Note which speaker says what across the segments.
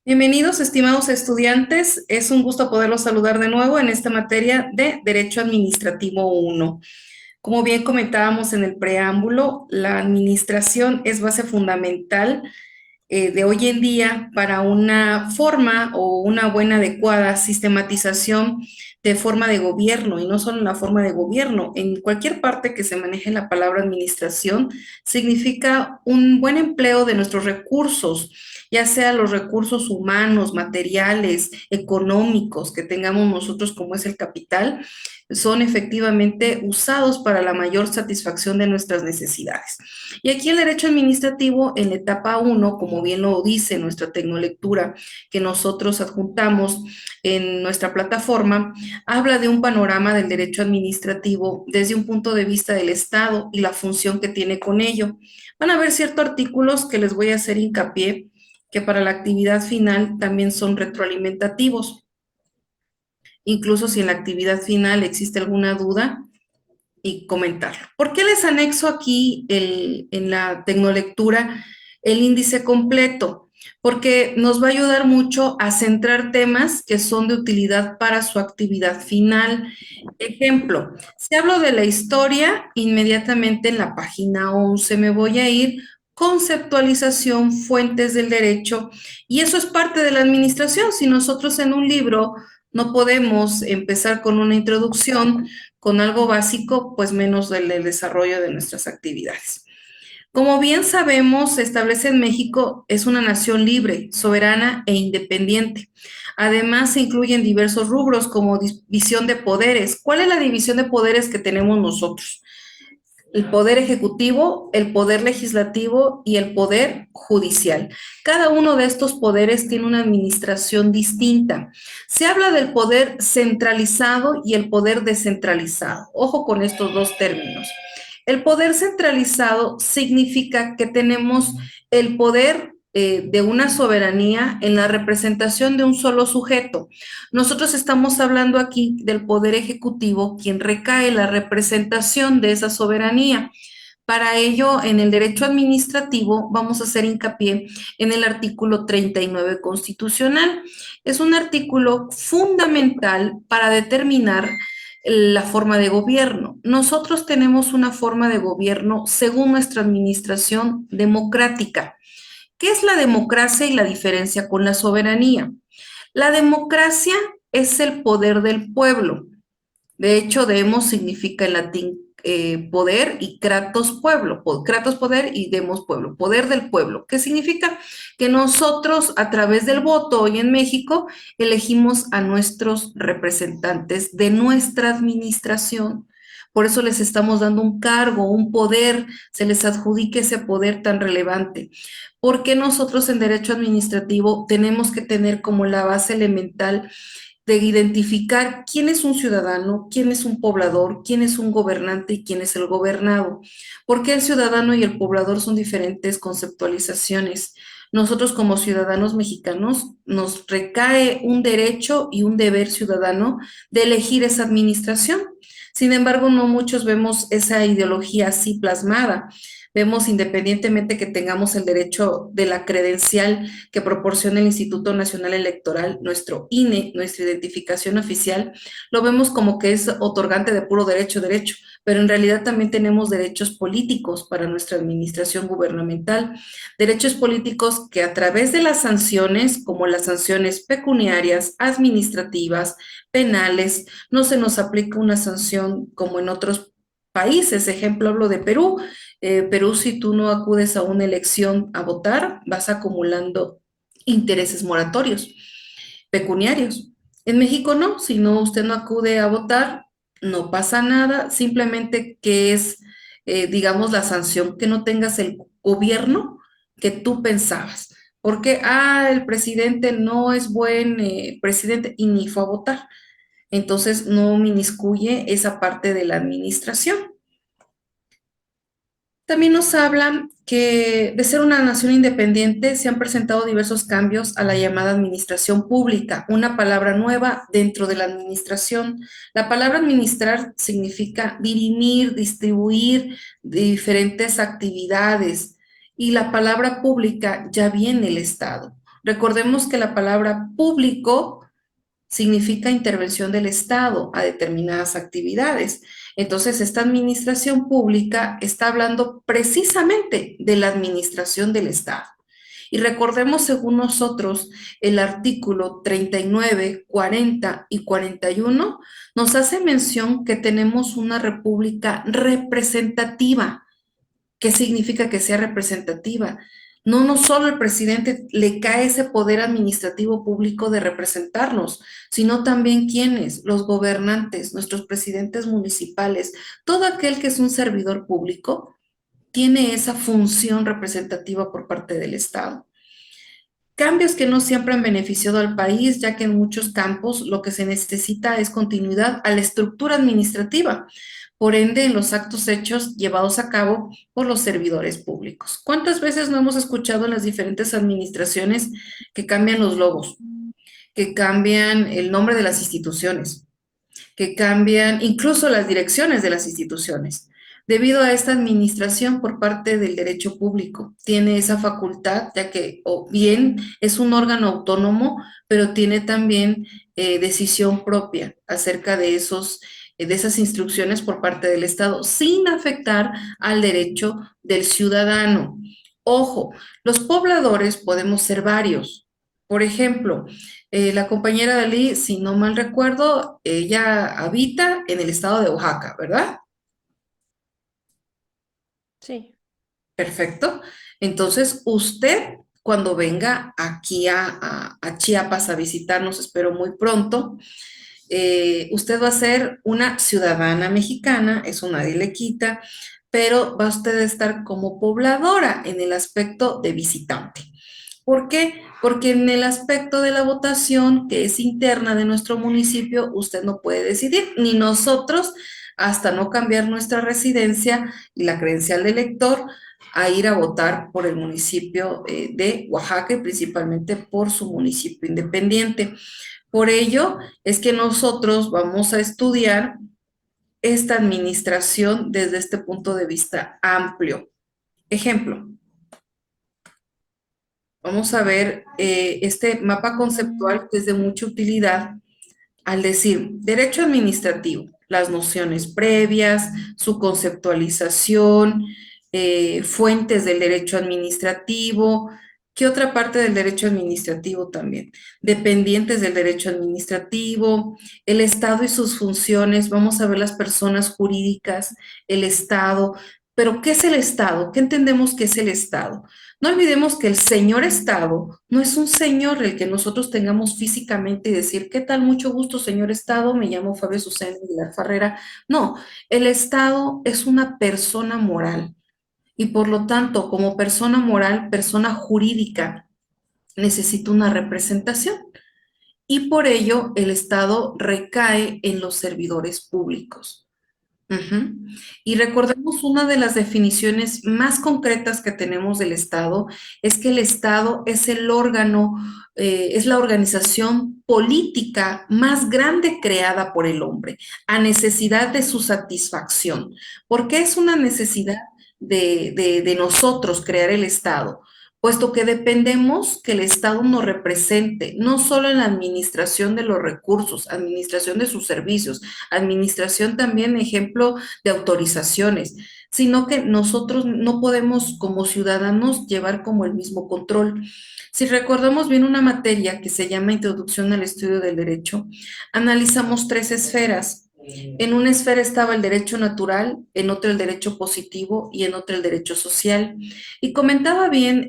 Speaker 1: Bienvenidos, estimados estudiantes. Es un gusto poderlos saludar de nuevo en esta materia de Derecho Administrativo 1. Como bien comentábamos en el preámbulo, la administración es base fundamental de hoy en día para una forma o una buena, adecuada sistematización de forma de gobierno, y no solo en la forma de gobierno. En cualquier parte que se maneje la palabra administración, significa un buen empleo de nuestros recursos, ya sea los recursos humanos, materiales, económicos que tengamos nosotros, como es el capital, son efectivamente usados para la mayor satisfacción de nuestras necesidades. Y aquí el derecho administrativo en la etapa uno, como bien lo dice nuestra tecnolectura que nosotros adjuntamos en nuestra plataforma, habla de un panorama del derecho administrativo desde un punto de vista del Estado y la función que tiene con ello. Van a haber ciertos artículos que les voy a hacer hincapié que para la actividad final también son retroalimentativos. Incluso si en la actividad final existe alguna duda, y comentarlo. ¿Por qué les anexo aquí en la tecnolectura el índice completo? Porque nos va a ayudar mucho a centrar temas que son de utilidad para su actividad final. Ejemplo, si hablo de la historia, inmediatamente en la página 11 me voy a ir conceptualización, fuentes del derecho, y eso es parte de la administración. Si nosotros en un libro no podemos empezar con una introducción, con algo básico, pues menos del desarrollo de nuestras actividades. Como bien sabemos, se establece en México, es una nación libre, soberana e independiente. Además, se incluyen diversos rubros como división de poderes. ¿Cuál es la división de poderes que tenemos nosotros? El poder ejecutivo, el poder legislativo y el poder judicial. Cada uno de estos poderes tiene una administración distinta. Se habla del poder centralizado y el poder descentralizado. Ojo con estos dos términos. El poder centralizado significa que tenemos el poder de una soberanía en la representación de un solo sujeto. Nosotros estamos hablando aquí del poder ejecutivo, quien recae la representación de esa soberanía. Para ello, en el derecho administrativo vamos a hacer hincapié en el artículo 39 constitucional. Es un artículo fundamental para determinar la forma de gobierno. Nosotros tenemos una forma de gobierno según nuestra administración democrática. ¿Qué es la democracia y la diferencia con la soberanía? La democracia es el poder del pueblo. De hecho, demos significa en latín poder y kratos pueblo, kratos poder y demos pueblo, poder del pueblo. ¿Qué significa? Que nosotros a través del voto hoy en México elegimos a nuestros representantes de nuestra administración. Por eso les estamos dando un cargo, un poder, se les adjudique ese poder tan relevante. Porque nosotros en derecho administrativo tenemos que tener como la base elemental de identificar quién es un ciudadano, quién es un poblador, quién es un gobernante y quién es el gobernado. Porque el ciudadano y el poblador son diferentes conceptualizaciones. Nosotros como ciudadanos mexicanos nos recae un derecho y un deber ciudadano de elegir esa administración. Sin embargo, no muchos vemos esa ideología así plasmada. Vemos independientemente que tengamos el derecho de la credencial que proporciona el Instituto Nacional Electoral, nuestro INE, nuestra identificación oficial, lo vemos como que es otorgante de puro derecho, derecho, pero en realidad también tenemos derechos políticos para nuestra administración gubernamental, derechos políticos que a través de las sanciones, como las sanciones pecuniarias, administrativas, penales, no se nos aplica una sanción como en otros países. Ejemplo, hablo de Perú. Perú, si tú no acudes a una elección a votar, vas acumulando intereses moratorios, pecuniarios. En México no, si no usted no acude a votar, no pasa nada, simplemente que es, digamos, la sanción que no tengas el gobierno que tú pensabas. Porque, el presidente no es buen presidente y ni fue a votar. Entonces no minuscuye esa parte de la administración. También nos hablan que de ser una nación independiente se han presentado diversos cambios a la llamada administración pública, una palabra nueva dentro de la administración. La palabra administrar significa dirimir, distribuir diferentes actividades, y la palabra pública ya viene el Estado. Recordemos que la palabra público significa intervención del Estado a determinadas actividades. Entonces, esta administración pública está hablando precisamente de la administración del Estado. Y recordemos, según nosotros, el artículo 39, 40 y 41 nos hace mención que tenemos una república representativa. ¿Qué significa que sea representativa? No, no solo el presidente le cae ese poder administrativo público de representarnos, sino también quienes, los gobernantes, nuestros presidentes municipales, todo aquel que es un servidor público, tiene esa función representativa por parte del Estado. Cambios que no siempre han beneficiado al país, ya que en muchos campos lo que se necesita es continuidad a la estructura administrativa, por ende en los actos hechos llevados a cabo por los servidores públicos. ¿Cuántas veces no hemos escuchado en las diferentes administraciones que cambian los logos, que cambian el nombre de las instituciones, que cambian incluso las direcciones de las instituciones? Debido a esta administración por parte del derecho público, tiene esa facultad, ya que o bien es un órgano autónomo, pero tiene también decisión propia acerca de esas instrucciones por parte del Estado, sin afectar al derecho del ciudadano. Ojo, los pobladores podemos ser varios. Por ejemplo, la compañera Dalí, si no mal recuerdo, ella habita en el estado de Oaxaca, ¿verdad?
Speaker 2: Sí.
Speaker 1: Perfecto. Entonces, usted, cuando venga aquí a Chiapas a visitarnos, espero muy pronto, usted va a ser una ciudadana mexicana, eso nadie le quita, pero va usted a estar como pobladora en el aspecto de visitante. ¿Por qué? Porque en el aspecto de la votación, que es interna de nuestro municipio, usted no puede decidir, ni nosotros, hasta no cambiar nuestra residencia y la credencial de elector, a ir a votar por el municipio de Oaxaca y principalmente por su municipio independiente. Por ello es que nosotros vamos a estudiar esta administración desde este punto de vista amplio. Ejemplo, vamos a ver este mapa conceptual que es de mucha utilidad al decir derecho administrativo, las nociones previas, su conceptualización, fuentes del derecho administrativo. ¿Qué otra parte del derecho administrativo también? Dependientes del derecho administrativo, el Estado y sus funciones. Vamos a ver las personas jurídicas, el Estado. Pero, ¿qué es el Estado? ¿Qué entendemos que es el Estado? No olvidemos que el señor Estado no es un señor el que nosotros tengamos físicamente y decir, ¿qué tal? Mucho gusto, señor Estado, me llamo Fabio Susana Aguilar Farrera. No, el Estado es una persona moral y por lo tanto, como persona moral, persona jurídica, necesita una representación y por ello el Estado recae en los servidores públicos. Ujú. Y recordemos una de las definiciones más concretas que tenemos del Estado, es que el Estado es el órgano, es la organización política más grande creada por el hombre, a necesidad de su satisfacción. ¿Por qué es una necesidad de nosotros crear el Estado? Puesto que dependemos que el Estado nos represente, no solo en la administración de los recursos, administración de sus servicios, administración también, ejemplo, de autorizaciones, sino que nosotros no podemos como ciudadanos llevar como el mismo control. Si recordamos bien una materia que se llama Introducción al Estudio del Derecho, analizamos tres esferas. En una esfera estaba el derecho natural, en otra el derecho positivo y en otra el derecho social. Y comentaba bien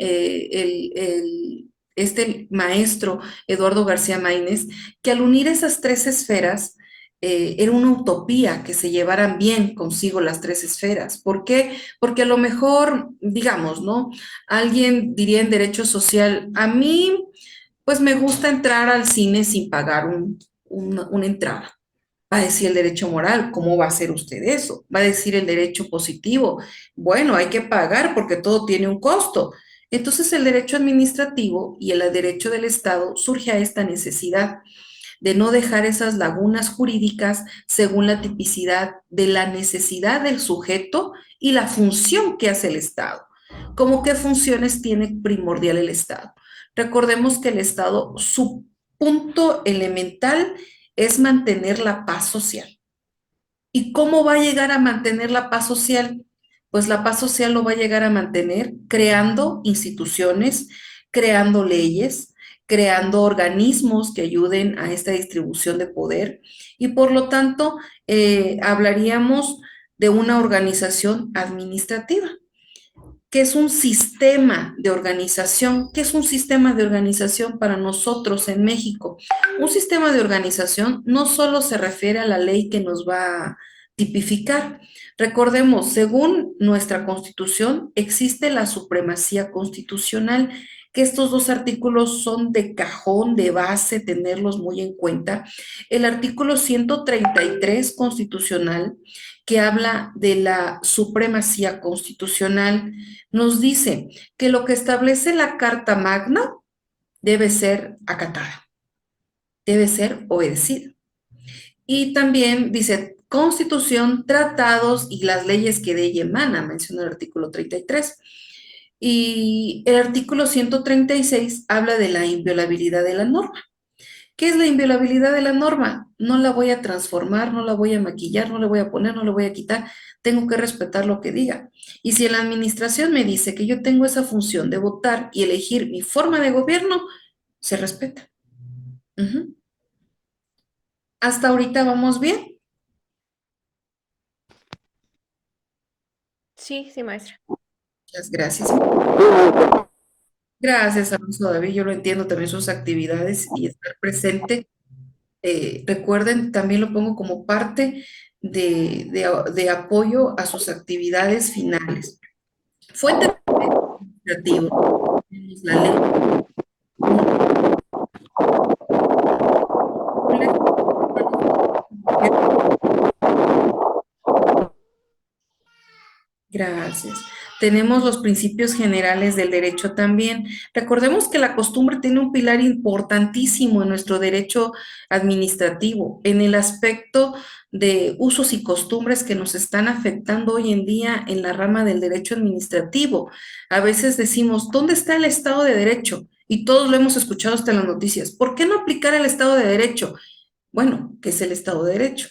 Speaker 1: este maestro Eduardo García Maínez que al unir esas tres esferas, era una utopía que se llevaran bien consigo las tres esferas. ¿Por qué? Porque a lo mejor, digamos, ¿no? Alguien diría en derecho social, a mí, pues me gusta entrar al cine sin pagar una entrada. Va a decir el derecho moral, ¿cómo va a hacer usted eso? Va a decir el derecho positivo, bueno, hay que pagar porque todo tiene un costo. Entonces el derecho administrativo y el derecho del Estado surge a esta necesidad de no dejar esas lagunas jurídicas según la tipicidad de la necesidad del sujeto y la función que hace el Estado. ¿Cómo qué funciones tiene primordial el Estado? Recordemos que el Estado, su punto elemental es mantener la paz social. ¿Y cómo va a llegar a mantener la paz social? Pues la paz social lo va a llegar a mantener creando instituciones, creando leyes, creando organismos que ayuden a esta distribución de poder y por lo tanto hablaríamos de una organización administrativa. ¿Qué es un sistema de organización? ¿Qué es un sistema de organización para nosotros en México? Un sistema de organización no solo se refiere a la ley que nos va a tipificar. Recordemos, según nuestra Constitución, existe la supremacía constitucional, que estos dos artículos son de cajón, de base, tenerlos muy en cuenta. El artículo 133 constitucional, que habla de la supremacía constitucional, nos dice que lo que establece la Carta Magna debe ser acatada, debe ser obedecida. Y también dice Constitución, tratados y las leyes que de ella emanan, menciona el artículo 33. Y el artículo 136 habla de la inviolabilidad de la norma. ¿Qué es la inviolabilidad de la norma? No la voy a transformar, no la voy a maquillar, no le voy a poner, no le voy a quitar. Tengo que respetar lo que diga. Y si en la administración me dice que yo tengo esa función de votar y elegir mi forma de gobierno, se respeta. Ujú. Hasta ahorita vamos bien.
Speaker 2: Sí, sí, maestra.
Speaker 1: Muchas gracias. Gracias, Alonso David. Yo lo entiendo también sus actividades y estar presente. Recuerden, también lo pongo como parte de apoyo a sus actividades finales. Fuente administrativa, tenemos la ley 1. Gracias. Tenemos los principios generales del derecho también. Recordemos que la costumbre tiene un pilar importantísimo en nuestro derecho administrativo, en el aspecto de usos y costumbres que nos están afectando hoy en día en la rama del derecho administrativo. A veces decimos, ¿dónde está el Estado de Derecho? Y todos lo hemos escuchado hasta en las noticias. ¿Por qué no aplicar el Estado de Derecho? Bueno, ¿qué es el Estado de Derecho?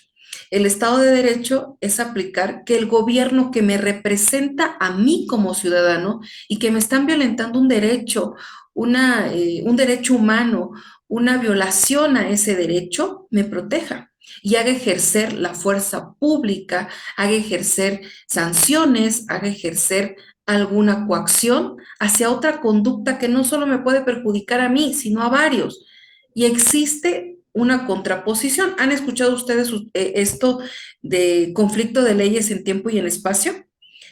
Speaker 1: El Estado de Derecho es aplicar que el gobierno que me representa a mí como ciudadano y que me están violentando un derecho, un derecho humano, una violación a ese derecho, me proteja y haga ejercer la fuerza pública, haga ejercer sanciones, haga ejercer alguna coacción hacia otra conducta que no solo me puede perjudicar a mí, sino a varios. Y existe una contraposición. ¿Han escuchado ustedes esto de conflicto de leyes en tiempo y en espacio?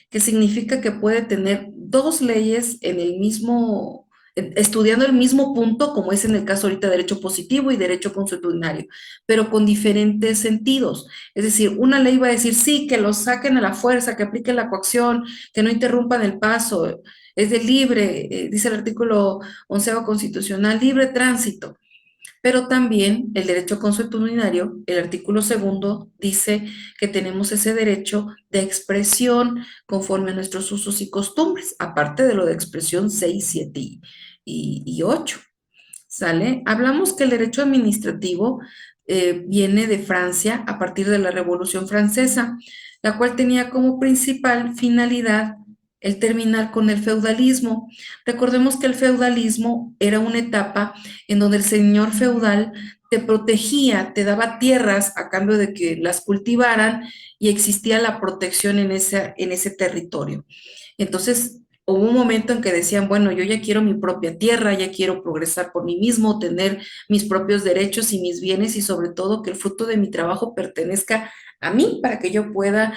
Speaker 1: Que significa que puede tener dos leyes en el mismo, estudiando el mismo punto, como es en el caso ahorita de derecho positivo y derecho consuetudinario, pero con diferentes sentidos. Es decir, una ley va a decir, sí, que lo saquen a la fuerza, que apliquen la coacción, que no interrumpan el paso, es de libre, dice el artículo 11 constitucional, libre tránsito. Pero también el derecho consuetudinario, el artículo segundo, dice que tenemos ese derecho de expresión conforme a nuestros usos y costumbres, aparte de lo de expresión 6, 7 y 8. ¿Sale? Hablamos que el derecho administrativo viene de Francia a partir de la Revolución Francesa, la cual tenía como principal finalidad el terminar con el feudalismo. Recordemos que el feudalismo era una etapa en donde el señor feudal te protegía, te daba tierras a cambio de que las cultivaran y existía la protección en ese territorio. Entonces, hubo un momento en que decían, bueno, yo ya quiero mi propia tierra, ya quiero progresar por mí mismo, tener mis propios derechos y mis bienes y sobre todo que el fruto de mi trabajo pertenezca a mí para que yo pueda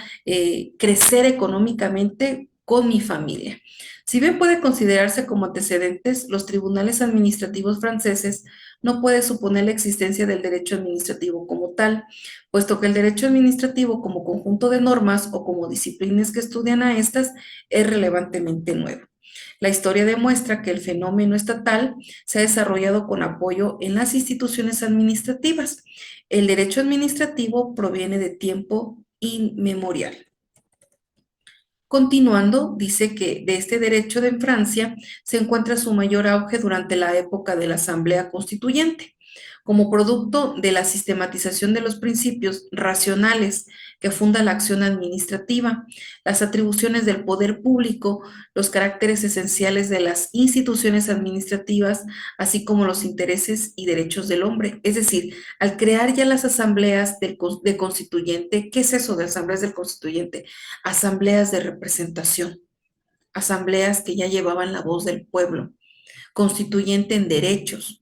Speaker 1: crecer económicamente con mi familia. Si bien puede considerarse como antecedentes, los tribunales administrativos franceses no puede suponer la existencia del derecho administrativo como tal, puesto que el derecho administrativo como conjunto de normas o como disciplinas que estudian a estas es relevantemente nuevo. La historia demuestra que el fenómeno estatal se ha desarrollado con apoyo en las instituciones administrativas. El derecho administrativo proviene de tiempo inmemorial. Continuando, dice que de este derecho de Francia se encuentra su mayor auge durante la época de la Asamblea Constituyente, como producto de la sistematización de los principios racionales que funda la acción administrativa, las atribuciones del poder público, los caracteres esenciales de las instituciones administrativas, así como los intereses y derechos del hombre. Es decir, al crear ya las asambleas de constituyente, ¿qué es eso de asambleas del constituyente? Asambleas de representación, asambleas que ya llevaban la voz del pueblo, constituyente en derechos.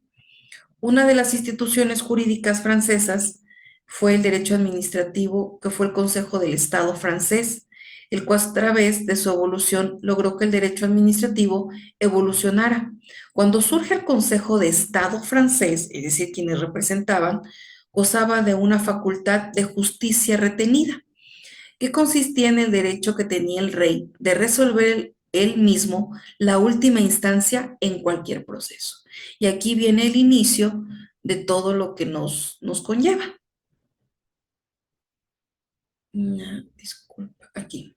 Speaker 1: Una de las instituciones jurídicas francesas fue el derecho administrativo, que fue el Consejo del Estado francés, el cual a través de su evolución logró que el derecho administrativo evolucionara. Cuando surge el Consejo de Estado francés, es decir, quienes representaban, gozaba de una facultad de justicia retenida, que consistía en el derecho que tenía el rey de resolver él mismo la última instancia en cualquier proceso. Y aquí viene el inicio de todo lo que nos conlleva. Disculpa, aquí.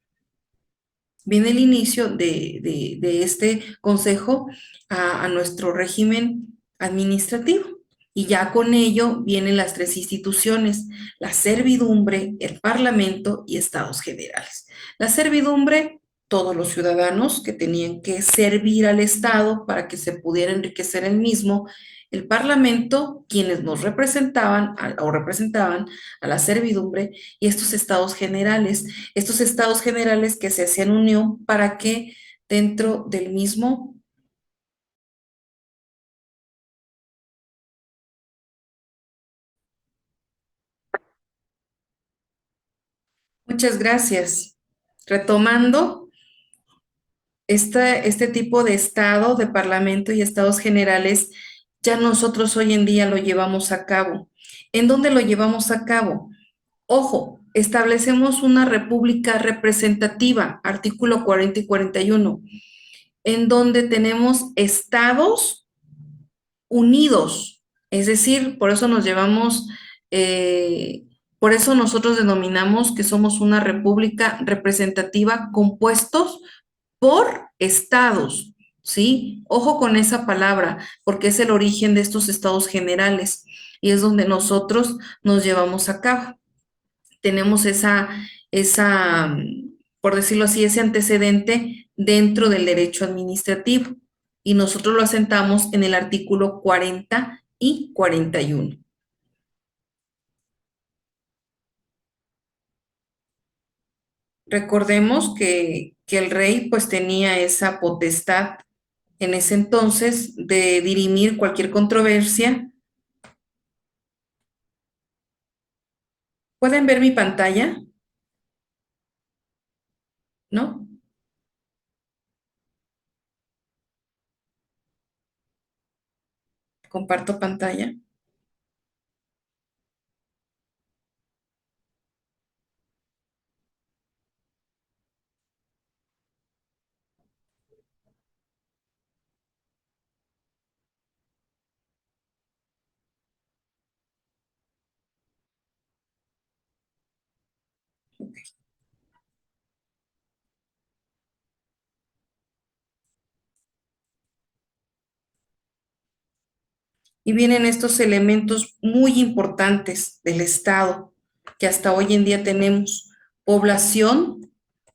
Speaker 1: Viene el inicio de este consejo a nuestro régimen administrativo. Y ya con ello vienen las tres instituciones, la servidumbre, el parlamento y estados generales. La servidumbre, todos los ciudadanos que tenían que servir al Estado para que se pudiera enriquecer el mismo. El parlamento, quienes nos representaban o representaban a la servidumbre, y estos estados generales que se hacían unión para que dentro del mismo. Muchas gracias. Retomando, este tipo de estado, de parlamento y estados generales, ya nosotros hoy en día lo llevamos a cabo. ¿En dónde lo llevamos a cabo? Ojo, establecemos una república representativa, artículo 40 y 41, en donde tenemos estados unidos, es decir, por eso nos llevamos, por eso nosotros denominamos que somos una república representativa compuestos por estados, ¿sí? Ojo con esa palabra, porque es el origen de estos estados generales y es donde nosotros nos llevamos a cabo. Tenemos esa, por decirlo así, ese antecedente dentro del derecho administrativo y nosotros lo asentamos en el artículo 40 y 41. Recordemos que el rey pues tenía esa potestad en ese entonces de dirimir cualquier controversia. ¿Pueden ver mi pantalla? ¿No? Comparto pantalla. Y vienen estos elementos muy importantes del Estado que hasta hoy en día tenemos: población,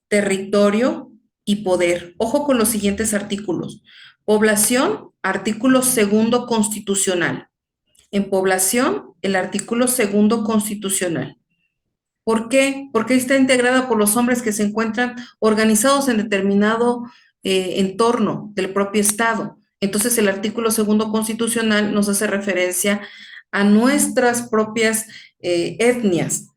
Speaker 1: territorio y poder. Ojo con los siguientes artículos. Población, artículo segundo constitucional. En población, el artículo segundo constitucional. ¿Por qué? Porque está integrada por los hombres que se encuentran organizados en determinado entorno del propio Estado. Entonces, el artículo segundo constitucional nos hace referencia a nuestras propias etnias,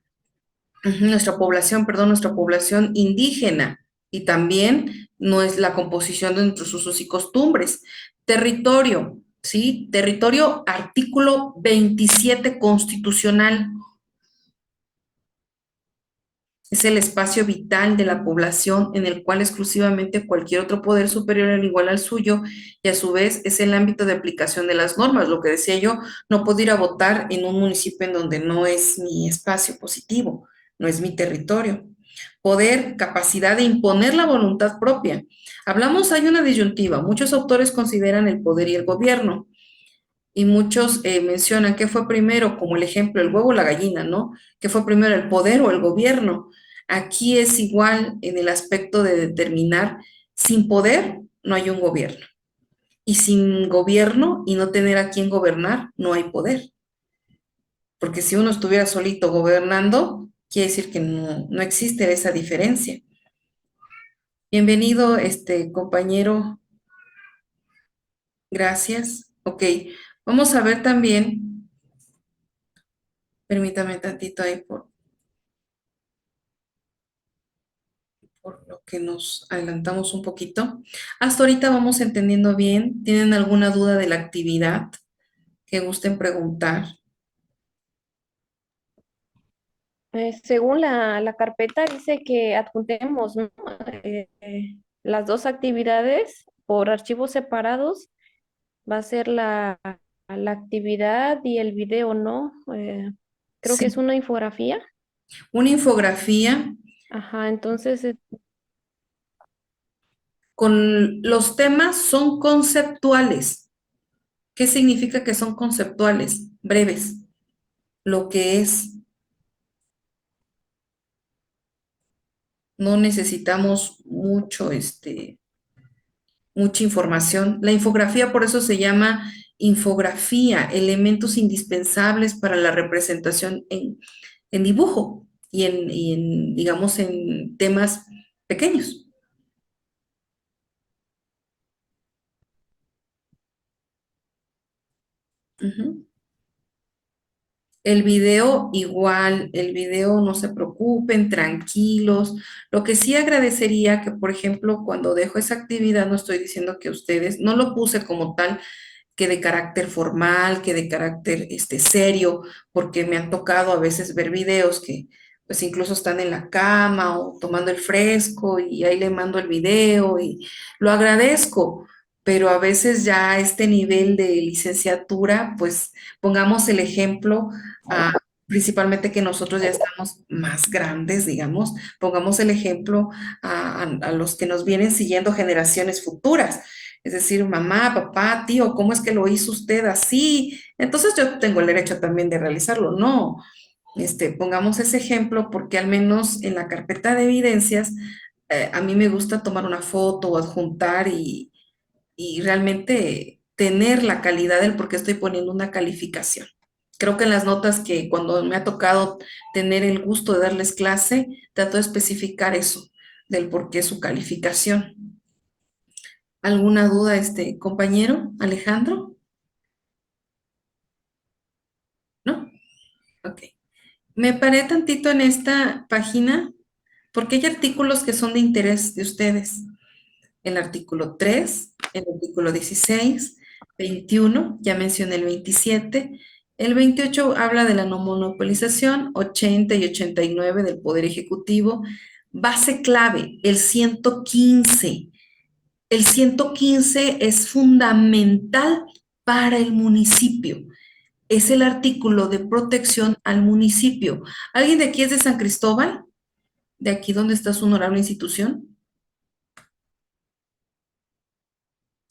Speaker 1: nuestra población, perdón, nuestra población indígena y también no es la composición de nuestros usos y costumbres. Territorio, ¿sí? Territorio, artículo 27 constitucional. Es el espacio vital de la población en el cual exclusivamente cualquier otro poder superior al igual al suyo y a su vez es el ámbito de aplicación de las normas. Lo que decía yo, no puedo ir a votar en un municipio en donde no es mi espacio positivo, no es mi territorio. Poder, capacidad de imponer la voluntad propia. Hablamos, hay una disyuntiva. Muchos autores consideran el poder y el gobierno. Y muchos mencionan que fue primero, como el ejemplo, el huevo o la gallina, ¿no? ¿Que fue primero el poder o el gobierno? Aquí es igual en el aspecto de determinar, sin poder no hay un gobierno. Y sin gobierno y no tener a quién gobernar, no hay poder. Porque si uno estuviera solito gobernando, quiere decir que no existe esa diferencia. Bienvenido, compañero. Gracias. Ok, vamos a ver también, permítame tantito ahí por lo que nos adelantamos un poquito. Hasta ahorita vamos entendiendo bien. ¿Tienen alguna duda de la actividad que gusten preguntar?
Speaker 2: Según la carpeta dice que adjuntemos, ¿no? Las dos actividades por archivos separados. Va a ser la actividad y el video, ¿no? Creo que es
Speaker 1: Sí,
Speaker 2: una infografía.
Speaker 1: una infografía
Speaker 2: Ajá, entonces,
Speaker 1: con los temas son conceptuales. ¿Qué significa que son conceptuales? Breves. Lo que es, no necesitamos mucha información. La infografía por eso se llama infografía, elementos indispensables para la representación en dibujo digamos, en temas pequeños. Ujú. El video igual, el video no se preocupen, tranquilos. Lo que sí agradecería que, por ejemplo, cuando dejo esa actividad, no estoy diciendo que ustedes, no lo puse como tal, que de carácter formal, que de carácter serio, porque me han tocado a veces ver videos que pues incluso están en la cama o tomando el fresco y ahí le mando el video y lo agradezco, pero a veces ya a este nivel de licenciatura, pues pongamos el ejemplo, ah, principalmente que nosotros ya estamos más grandes, digamos, pongamos el ejemplo a los que nos vienen siguiendo generaciones futuras. Es decir, mamá, papá, tío, ¿cómo es que lo hizo usted así? Entonces yo tengo el derecho también de realizarlo. No, pongamos ese ejemplo porque al menos en la carpeta de evidencias, a mí me gusta tomar una foto o adjuntar y realmente tener la calidad del por qué estoy poniendo una calificación. Creo que en las notas que cuando me ha tocado tener el gusto de darles clase, trato de especificar eso, del por qué su calificación. ¿Alguna duda, compañero Alejandro? ¿No? Ok. Me paré tantito en esta página porque hay artículos que son de interés de ustedes. El artículo 3, el artículo 16, 21, ya mencioné el 27, el 28 habla de la no monopolización, 80 y 89 del Poder Ejecutivo, base clave, el 115. El 115 es fundamental para el municipio. Es el artículo de protección al municipio. ¿Alguien de aquí es de San Cristóbal? ¿De aquí donde está su honorable institución?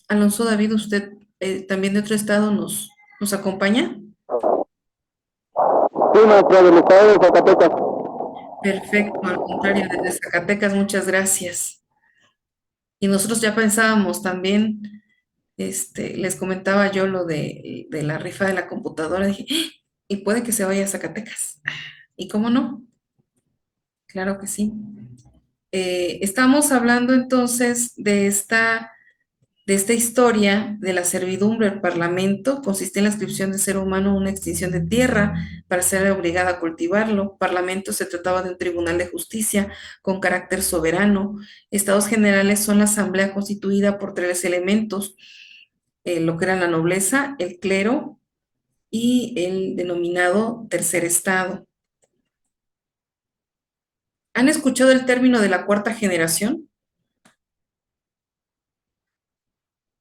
Speaker 1: Alonso David, usted también de otro estado nos acompaña.
Speaker 3: Sí, maestra, del estado de Zacatecas.
Speaker 1: Perfecto, al contrario, desde Zacatecas, muchas gracias. Y nosotros ya pensábamos también, les comentaba yo lo de la rifa de la computadora, dije, "¡Ah! Y puede que se vaya a Zacatecas. ¿Y cómo no? Claro que sí. Estamos hablando entonces de esta historia de la servidumbre al Parlamento. Consiste en la inscripción de ser humano a una extinción de tierra para ser obligada a cultivarlo. Parlamento se trataba de un tribunal de justicia con carácter soberano. Estados generales son la asamblea constituida por tres elementos, lo que era la nobleza, el clero y el denominado tercer estado. ¿Han escuchado el término de la cuarta generación?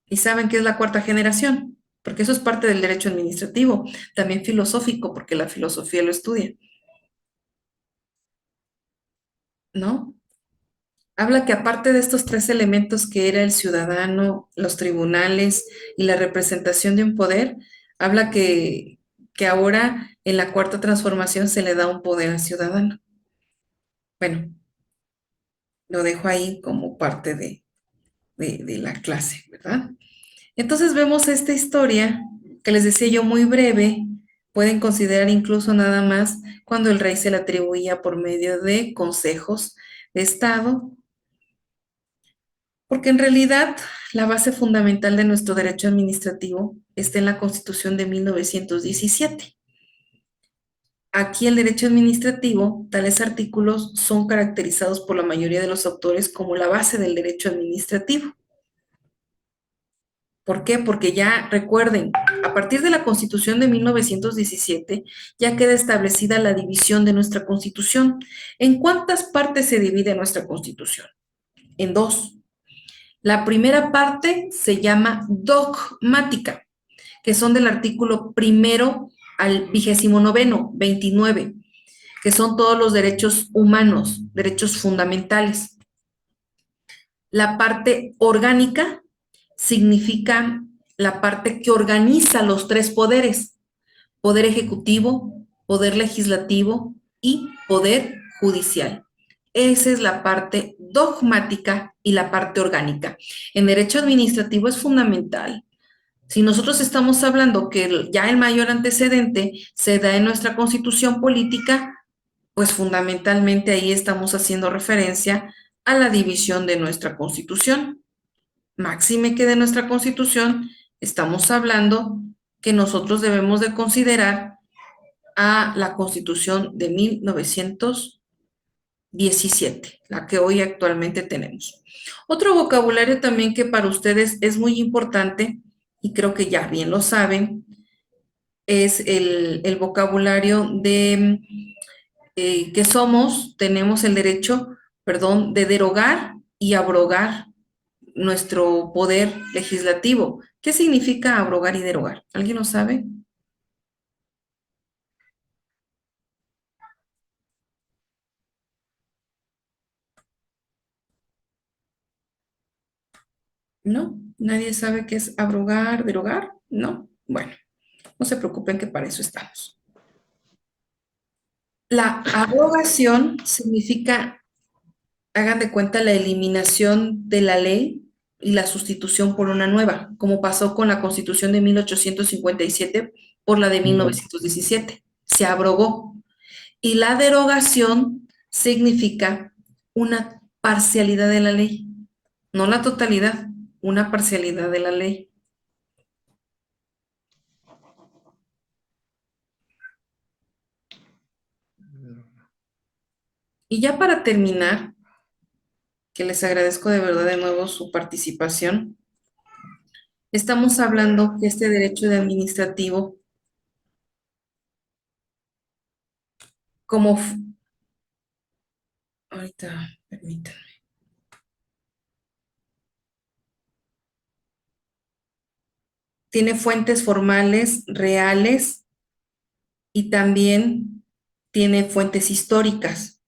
Speaker 1: ¿Y saben qué es la cuarta generación? Porque eso es parte del derecho administrativo, también filosófico, porque la filosofía lo estudia. ¿no? Habla que aparte de estos tres elementos que era el ciudadano, los tribunales y la representación de un poder, habla que ahora en la cuarta transformación se le da un poder al ciudadano. Bueno, lo dejo ahí como parte de la clase, ¿verdad? Entonces vemos esta historia que les decía yo muy breve, pueden considerar incluso nada más cuando el rey se le atribuía por medio de consejos de Estado, porque en realidad la base fundamental de nuestro derecho administrativo está en la Constitución de 1917. Aquí el derecho administrativo, tales artículos son caracterizados por la mayoría de los autores como la base del derecho administrativo. ¿Por qué? Porque ya recuerden, a partir de la Constitución de 1917 ya queda establecida la división de nuestra Constitución. ¿En cuántas partes se divide nuestra Constitución? En dos. La primera parte se llama dogmática, que son del artículo primero al 29, 29, que son todos los derechos humanos, derechos fundamentales. La parte orgánica significa la parte que organiza los tres poderes: poder ejecutivo, poder legislativo y poder judicial. Esa es la parte dogmática y la parte orgánica. En derecho administrativo es fundamental. Si nosotros estamos hablando que ya el mayor antecedente se da en nuestra constitución política, pues fundamentalmente ahí estamos haciendo referencia a la división de nuestra constitución. Máxime que de nuestra constitución estamos hablando que nosotros debemos de considerar a la constitución de 1917, la que hoy actualmente tenemos. Otro vocabulario también que para ustedes es muy importante, y creo que ya bien lo saben, es el vocabulario de que tenemos el derecho, perdón, de derogar y abrogar nuestro poder legislativo. ¿Qué significa abrogar y derogar? ¿Alguien lo sabe? ¿No? ¿Nadie sabe qué es abrogar, derogar? No. Bueno, no se preocupen que para eso estamos. La abrogación significa, hagan de cuenta, la eliminación de la ley y la sustitución por una nueva, como pasó con la Constitución de 1857 por la de 1917. Se abrogó. Y la derogación significa una parcialidad de la ley, no la totalidad, una parcialidad de la ley. Y ya para terminar, que les agradezco de verdad de nuevo su participación, estamos hablando que este derecho de administrativo, como, ahorita, permítanme, tiene fuentes formales, reales y también tiene fuentes históricas.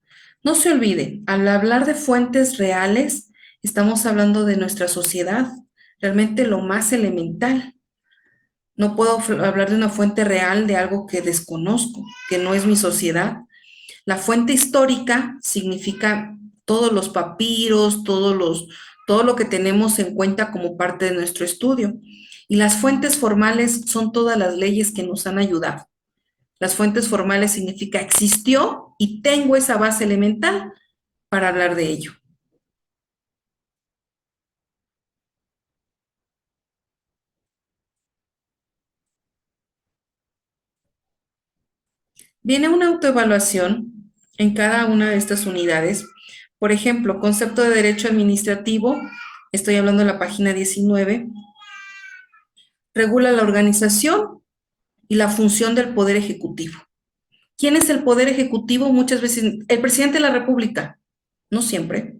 Speaker 1: No se olviden, al hablar de fuentes reales, estamos hablando de nuestra sociedad, realmente lo más elemental. No puedo hablar de una fuente real de algo que desconozco, que no es mi sociedad. La fuente histórica significa todos los papiros, todo lo que tenemos en cuenta como parte de nuestro estudio. Y las fuentes formales son todas las leyes que nos han ayudado. Las fuentes formales significa existió y tengo esa base elemental para hablar de ello. Viene una autoevaluación en cada una de estas unidades. Por ejemplo, concepto de derecho administrativo, estoy hablando de la página 19, regula la organización y la función del Poder Ejecutivo. ¿Quién es el Poder Ejecutivo? Muchas veces el presidente de la República, no siempre.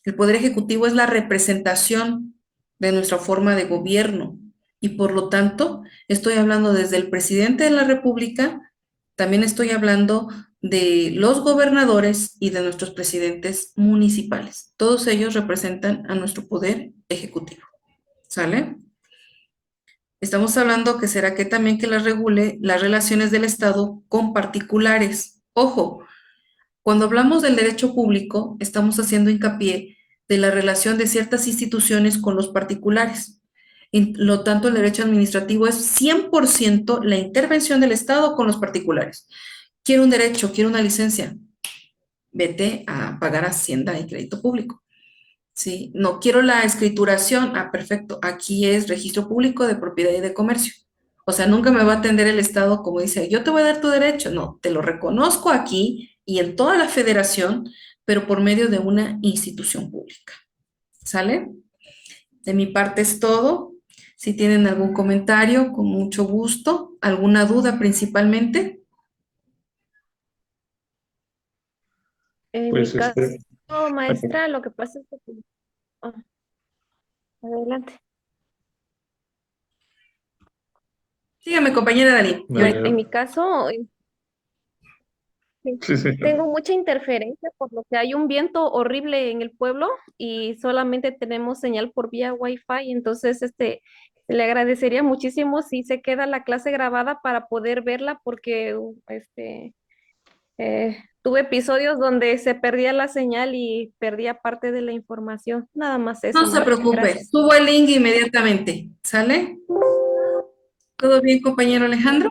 Speaker 1: El Poder Ejecutivo es la representación de nuestra forma de gobierno y por lo tanto estoy hablando desde el presidente de la República, también estoy hablando de los gobernadores y de nuestros presidentes municipales. Todos ellos representan a nuestro poder ejecutivo. ¿Sale? Estamos hablando que será que también que las regule las relaciones del Estado con particulares. Ojo, cuando hablamos del derecho público, estamos haciendo hincapié de la relación de ciertas instituciones con los particulares. Y lo tanto, el derecho administrativo es 100% la intervención del Estado con los particulares. Quiero un derecho, quiero una licencia, vete a pagar Hacienda y crédito público. ¿Sí? No quiero la escrituración, perfecto, aquí es registro público de propiedad y de comercio. O sea, nunca me va a atender el Estado como dice, yo te voy a dar tu derecho. No, te lo reconozco aquí y en toda la federación, pero por medio de una institución pública. ¿Sale? De mi parte es todo. Si tienen algún comentario, con mucho gusto. ¿Alguna duda principalmente?
Speaker 2: En mi
Speaker 4: Pues
Speaker 2: caso, maestra, lo que pasa es que... ah, adelante.
Speaker 1: Dígame, compañera Dani.
Speaker 2: En mi caso, sí,
Speaker 4: sí, sí.
Speaker 2: tengo mucha interferencia por lo que hay un viento horrible en el pueblo y solamente tenemos señal por vía Wi-Fi, entonces le agradecería muchísimo si se queda la clase grabada para poder verla porque tuve episodios donde se perdía la señal y perdía parte de la información. Nada más eso,
Speaker 1: No se
Speaker 2: maestra.
Speaker 1: preocupe,
Speaker 2: Gracias.
Speaker 1: subo el link inmediatamente. ¿Sale? ¿Todo bien, compañero Alejandro?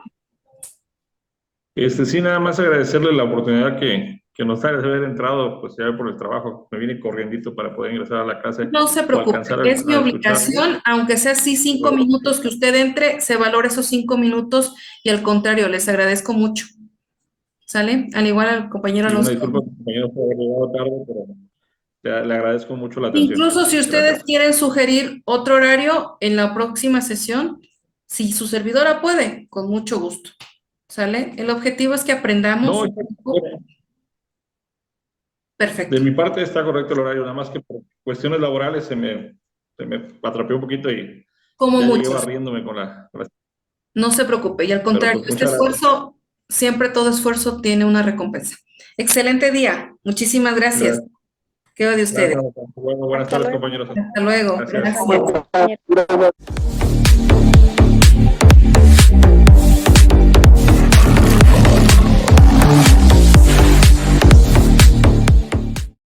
Speaker 4: Sí, nada más agradecerle la oportunidad que nos da de haber entrado, pues ya por el trabajo, me vine corriendito para poder ingresar a la clase
Speaker 1: No se
Speaker 4: o
Speaker 1: preocupe,
Speaker 4: alcanzar
Speaker 1: es mi
Speaker 4: a escucharlo.
Speaker 1: obligación, aunque sea así 5 minutos que usted entre, se valora esos 5 minutos y al contrario, les agradezco mucho. ¿Sale? Al igual al compañero
Speaker 4: Y una
Speaker 1: Alonso.
Speaker 4: disculpa, compañero, por haber llegado tarde, pero le agradezco mucho la atención.
Speaker 1: Incluso si ustedes
Speaker 4: Gracias.
Speaker 1: quieren sugerir otro horario en la próxima sesión, si su servidora puede, con mucho gusto. ¿Sale? El objetivo es que aprendamos.
Speaker 4: No,
Speaker 1: Perfecto.
Speaker 4: de mi parte está correcto el horario, nada más que por cuestiones laborales se me atrapé un poquito y
Speaker 1: Como
Speaker 4: ya llegué
Speaker 1: muchos.
Speaker 4: barriéndome con la...
Speaker 1: No se preocupe, y al contrario,
Speaker 4: pues,
Speaker 1: este
Speaker 4: muchas gracias.
Speaker 1: esfuerzo, siempre todo esfuerzo tiene una recompensa. Excelente día. Muchísimas gracias.
Speaker 4: Gracias.
Speaker 1: Quedo de ustedes.
Speaker 4: Gracias. Hasta luego. Buenas
Speaker 2: Hasta
Speaker 4: tardes,
Speaker 2: luego.
Speaker 4: compañeros.
Speaker 1: Hasta luego.
Speaker 4: Gracias.
Speaker 1: Gracias.
Speaker 3: Gracias.